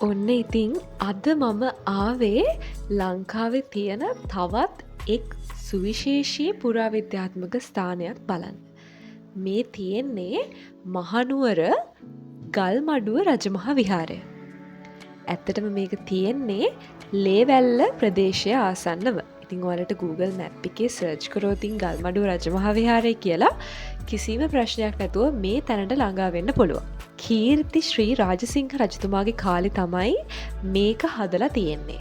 ඔන්න ඉතින් අද මම ආවේ ලංකාවේ තියෙන තවත් එක් සුවිශේෂී පුරාවිද්‍යාත්මක ස්ථානයක් බලන්න. මේ තියෙන්නේ මහනුවර ගල්මඩුව රජමහා විහාරය. ඇත්තටම මේක තියෙන්නේ ලේවැල්ල ප්‍රදේශය ආසන්නව. ඉතින් ඔයාලට Google Map එකේ සර්ච් කරෝතින් ගල්මඩුව රජමහා විහාරය කියලා කිසිම ප්‍රශ්නයක් නැතුව මේ තැනට ළඟා වෙන්න පුළුවන්. කීර්ති ශ්‍රී රාජසිංහ රජතුමාගේ කාලේ තමයි මේක හදලා තියෙන්නේ.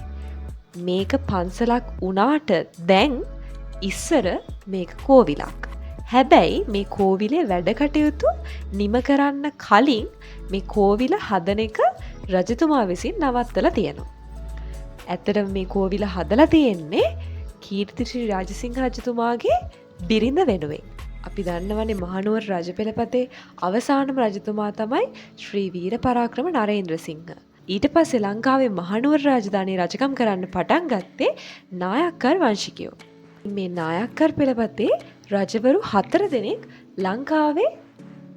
මේක පන්සලක් වුණාට දැන් ඉස්සර මේක කෝවිලක්. හැබැයි මේ කෝවිලේ වැඩ කටයුතු නිම කරන්න කලින් මේ කෝවිල හදන එක රජතුමා විසින් නවත්තලා තියෙනවා. ඇත්තටම මේ කෝවිල හදලා තියෙන්නේ කීර්ති ශ්‍රී රාජසිංහ රජතුමාගේ බිරිඳ වෙනුවෙන්. අපි දන්නවනේ මහනුවර රජපෙළපතේ අවසානම රජතුමා තමයි ශ්‍රී වීර පරාක්‍රම නරේන්ද්‍රසිංහ. ඊට පස්සේ ලංකාවේ මහනුවර රාජධානිය රජකම් කරන්න පටන් ගත්තේ නායක්කර් වංශිකයෝ. මේ නායක්කර් පෙළපතේ රජවරු 4 දෙනෙක් ලංකාවේ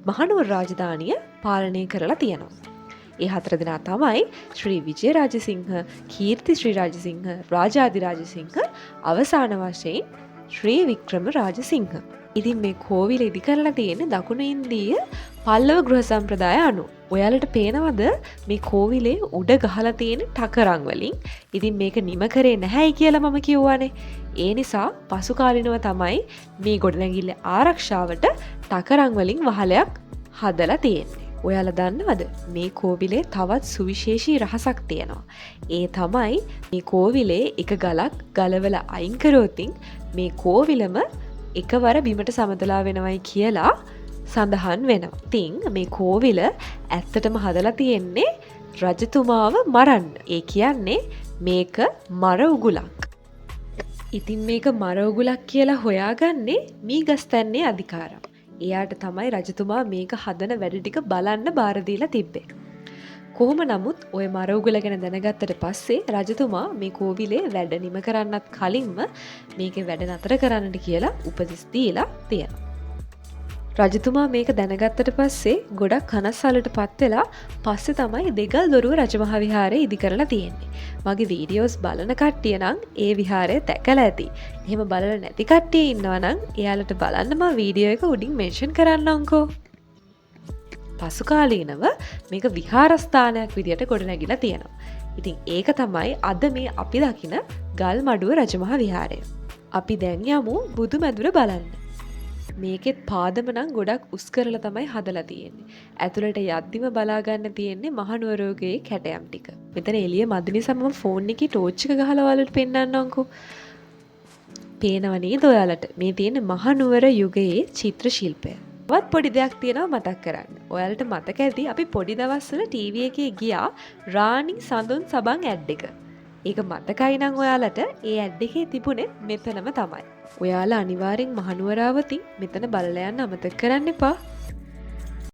මහනුවර රාජධානිය පාලනය කරලා තියෙනවා. ඒ 4 දෙනා තමයි ශ්‍රී විජය රාජසිංහ, කීර්ති ශ්‍රී රාජසිංහ, රාජාධි රාජසිංහ, අවසාන වශයෙන් ශ්‍රී වික්‍රම රාජසිංහ. ඉතින් මේ කෝවිල ඉදි කරලා තියෙන්නේ දකුණු ඉන්දීය පල්ලව ගෘහ සම්ප්‍රදාය අනුව. ඔයාලට පේනවද මේ කෝවිලේ උඩ ගහලා තියෙන ටකරන් වලින්? ඉතින් මේක නිම කරේ නැහැයි කියලා මම කියවනේ. ඒ නිසා පසු කාලිනව තමයි මේ ගොඩනැගිල්ල ආරක්ෂාවට ටකරන් වලින් වහලයක් හදලා තියෙන්නේ. ඔයාලා දන්නවද මේ කෝවිලේ තවත් සුවිශේෂී රහසක් තියෙනවා. ඒ තමයි මේ කෝවිලේ එක ගලක් ගලවලා අයින් කරොතින් මේ කෝවිලම එකවර බිමට සමතලා වෙනවයි කියලා සඳහන් වෙනවා. ඉතින් මේ කෝවිල ඇත්තටම හදලා තියෙන්නේ රජතුමාව මරන්න. ඒ කියන්නේ මේක මර උගුලක්. ඉතින් මේක මර උගුලක් කියලා හොයාගන්නේ මීගස්තැන්නේ අධිකාරම්. එයාට තමයි රජතුමා මේක හදන වැඩ ටික බලන්න බාර දීලා තිබ්බේ. කොහොම නමුත් ওই මර උගුල ගැන දැනගත්තට පස්සේ රජතුමා මේ කෝවිලේ වැඩ නිම කරන්නත් කලින්ම මේකේ වැඩ නතර කරන්නට කියලා උපදෙස් දීලා තියෙනවා. රජතුමා මේක දැනගත්තට පස්සේ ගොඩක් කනස්සල්ලට පත් වෙලා පස්සේ තමයි දෙගල් දොරුව රජමහා විහාරය ඉදි කරලා තියෙන්නේ. මගේ වීඩියෝස් බලන කට්ටිය නම් ඒ විහාරය දැකලා ඇති. එහෙම බලලා නැති කට්ටිය ඉන්නවා නම් එයාලට බලන්න මම වීඩියෝ එක උඩින් මෙන්ෂන් කරන්නම්කෝ. පසු කාලීනව මේක විහාරස්ථානයක් විදියට ගොඩනැගිලා තියෙනවා. ඉතින් ඒක තමයි අද මේ අපි දකින ගල්මඩුව රජමහා විහාරය. අපි දැන් යමු බුදුමැදුර බලන්න. මේකෙත් පාදම නම් ගොඩක් උස් කරලා තමයි හදලා තියෙන්නේ. ඇතුළට යද්දිම බලා ගන්න තියෙන්නේ මහනුවරගේ කැටයම් ටික. මෙතන එළිය මදි නිසා මම ෆෝන් එකේ ටෝච් එක ගහලා ඔයාලට පෙන්නන්නම්කෝ. පේනව නේද ඔයාලට? මේ තියෙන්නේ මහනුවර යුගයේ චිත්‍ර ශිල්පය. වත් පොඩි දෙයක් තියෙනවා මතක් කරන්න. ඔයාලට මතක ඇති අපි පොඩි දවස්වල ටීවී එකේ ගියා රාණි සඳුන් සබන් ඇඩ් එක. ඒක මතකයි නම් ඔයාලට ඒ ඇඩ් එකේ තිබුණේ මෙතනම තමයි. ඔයාලා අනිවාර්යෙන් මහනුවරාවතින් මෙතන බලලා යන්න අමතක කරන්න එපා.